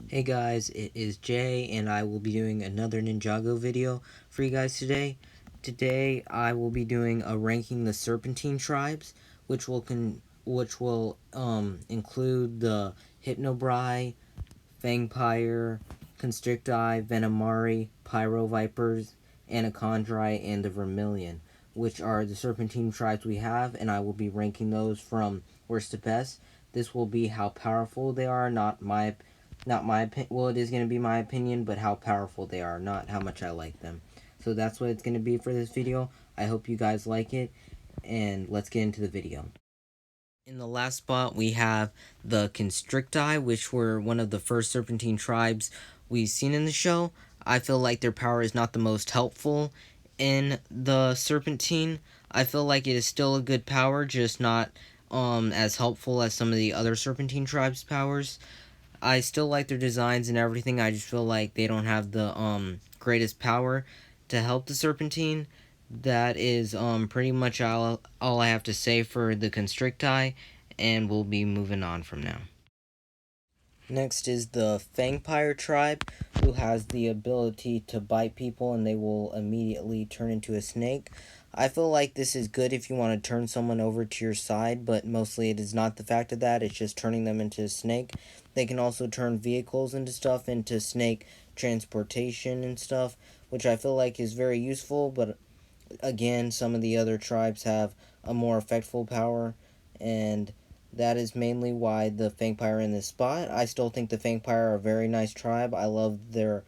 Hey guys, it is Jay, and I will be doing another Ninjago video for you guys today. Today, I will be doing a ranking the Serpentine tribes, which will include the Hypnobrai, Fangpyre, Constictai, Venomari, Pyro Vipers, Anacondrai, and the Vermillion, which are the Serpentine tribes we have, and I will be ranking those from worst to best. This will be how powerful they are, not my opinion. Well, it is going to be my opinion, but how powerful they are, not how much I like them. So that's what it's going to be for this video. I hope you guys like it, and let's get into the video. In the last spot, we have the Constricti, which were one of the first Serpentine tribes we've seen in the show. I feel like their power is not the most helpful in the Serpentine. I feel like it is still a good power, just not as helpful as some of the other Serpentine tribes' powers. I still like their designs and everything. I just feel like they don't have the greatest power to help the Serpentine. That is pretty much all I have to say for the Constricti, and we'll be moving on from now. Next is the Fangpyre tribe, who has the ability to bite people and they will immediately turn into a snake. I feel like this is good if you want to turn someone over to your side, but mostly it is not the fact of that, it's just turning them into a snake. They can also turn vehicles into stuff, into snake transportation and stuff, which I feel like is very useful, but again, some of the other tribes have a more effectful power, and that is mainly why the Fangpyre are in this spot. I still think the Fangpyre are a very nice tribe. I love their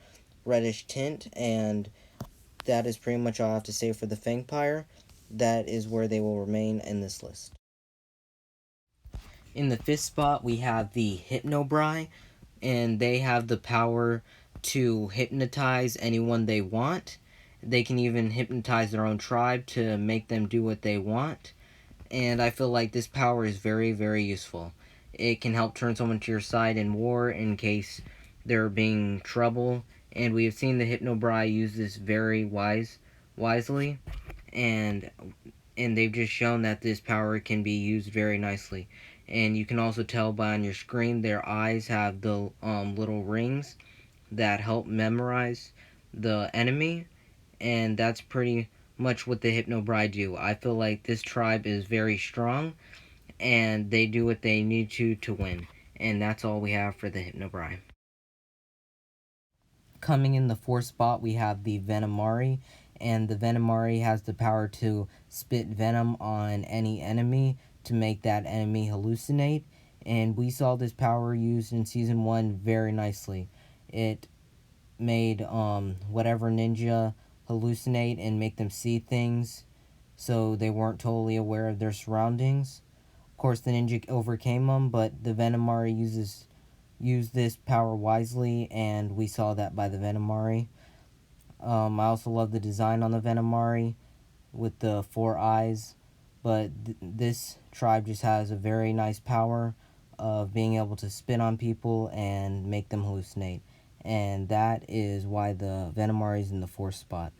reddish tint, and that is pretty much all I have to say for the Fangpyre. That is where they will remain in this list. In the fifth spot, we have the Hypnobrai, and they have the power to hypnotize anyone they want. They can even hypnotize their own tribe to make them do what they want. And I feel like this power is very, very useful. It can help turn someone to your side in war in case they're being trouble. And we have seen the Hypnobrai use this very wisely. And they've just shown that this power can be used very nicely. And you can also tell by on your screen their eyes have the little rings that help memorize the enemy, and that's pretty much what the Hypnobrai do. I feel like this tribe is very strong, and they do what they need to win. And that's all we have for the Hypnobrai. Coming in the fourth spot, we have the Venomari, and the Venomari has the power to spit venom on any enemy to make that enemy hallucinate, and we saw this power used in Season 1 very nicely. It made whatever ninja hallucinate and make them see things so they weren't totally aware of their surroundings. Of course, the ninja overcame them, but the Venomari used this power wisely, and we saw that by the Venomari. I also love the design on the Venomari with the 4 eyes, but this tribe just has a very nice power of being able to spit on people and make them hallucinate. And that is why the Venomari is in the fourth spot.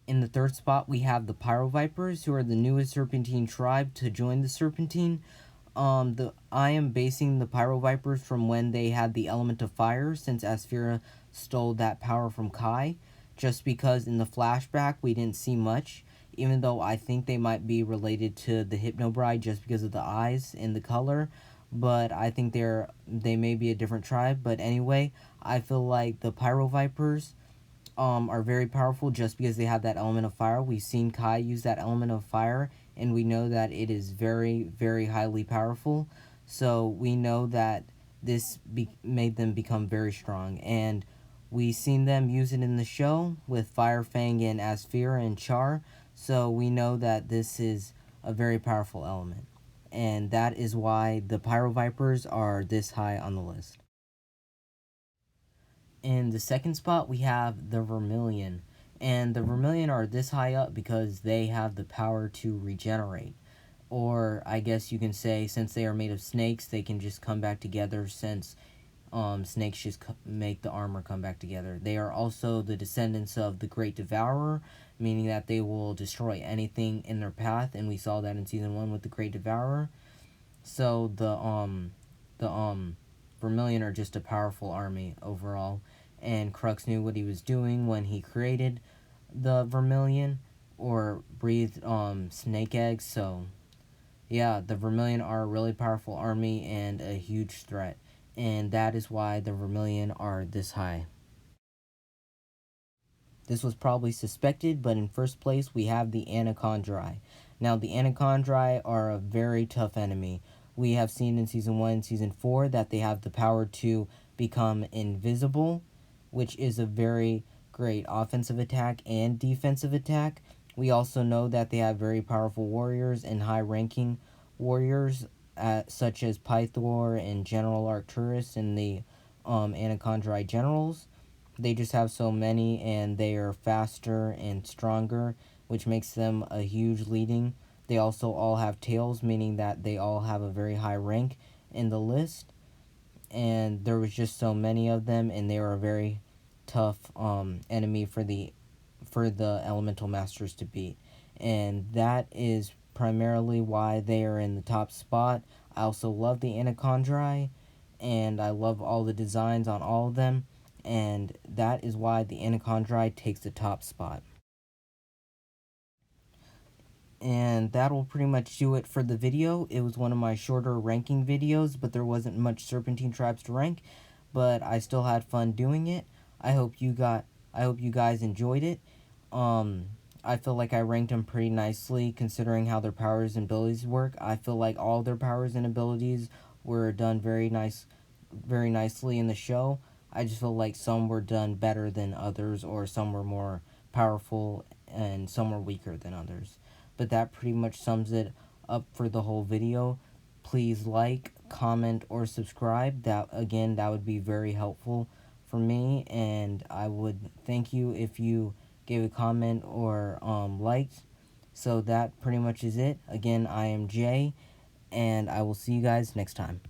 In the third spot, we have the Pyro Vipers, who are the newest Serpentine tribe to join the Serpentine. I am basing the Pyro Vipers from when they had the element of fire, since Asphira stole that power from Kai. Just because in the flashback we didn't see much, even though I think they might be related to the Hypnobrai just because of the eyes and the color. But I think they may be a different tribe. But anyway, I feel like the Pyro Vipers are very powerful just because they have that element of fire. We've seen Kai use that element of fire, and we know that it is very, very highly powerful. So we know that this made them become very strong, and we've seen them use it in the show with Fire Fang and Asphira and Char. So we know that this is a very powerful element, and that is why the Pyro Vipers are this high on the list. In the second spot, we have the Vermillion. And the Vermillion are this high up because they have the power to regenerate. Or, I guess you can say, since they are made of snakes, they can just come back together since snakes just make the armor come back together. They are also the descendants of the Great Devourer, meaning that they will destroy anything in their path, and we saw that in Season 1 with the Great Devourer. So, the Vermillion are just a powerful army overall. And Crux knew what he was doing when he created the Vermillion, or breathed snake eggs. So yeah, the Vermillion are a really powerful army and a huge threat, and that is why the Vermillion are this high. This was probably suspected, but in first place we have the Anacondrai. Now, the Anacondrai are a very tough enemy. We have seen in Season 1 and Season 4 that they have the power to become invisible, which is a very great offensive attack and defensive attack. We also know that they have very powerful warriors and high-ranking warriors, such as Pythor and General Arcturus and the Anacondrai generals. They just have so many, and they are faster and stronger, which makes them a huge leading. They also all have tails, meaning that they all have a very high rank in the list. And there was just so many of them, and they were a very tough enemy for the elemental masters to beat. And that is primarily why they are in the top spot. I also love the Anacondrai, and I love all the designs on all of them, and that is why the Anacondrai takes the top spot. And that will pretty much do it for the video. It was one of my shorter ranking videos, but there wasn't much Serpentine tribes to rank, but I still had fun doing it. I hope you guys enjoyed it. I feel like I ranked them pretty nicely considering how their powers and abilities work. I feel like all their powers and abilities were done very nicely in the show. I just feel like some were done better than others, or some were more powerful and some were weaker than others. But that pretty much sums it up for the whole video. Please like, comment, or subscribe. That would be very helpful for me, and I would thank you if you gave a comment or liked. So that pretty much is it. Again, I am Jay, and I will see you guys next time.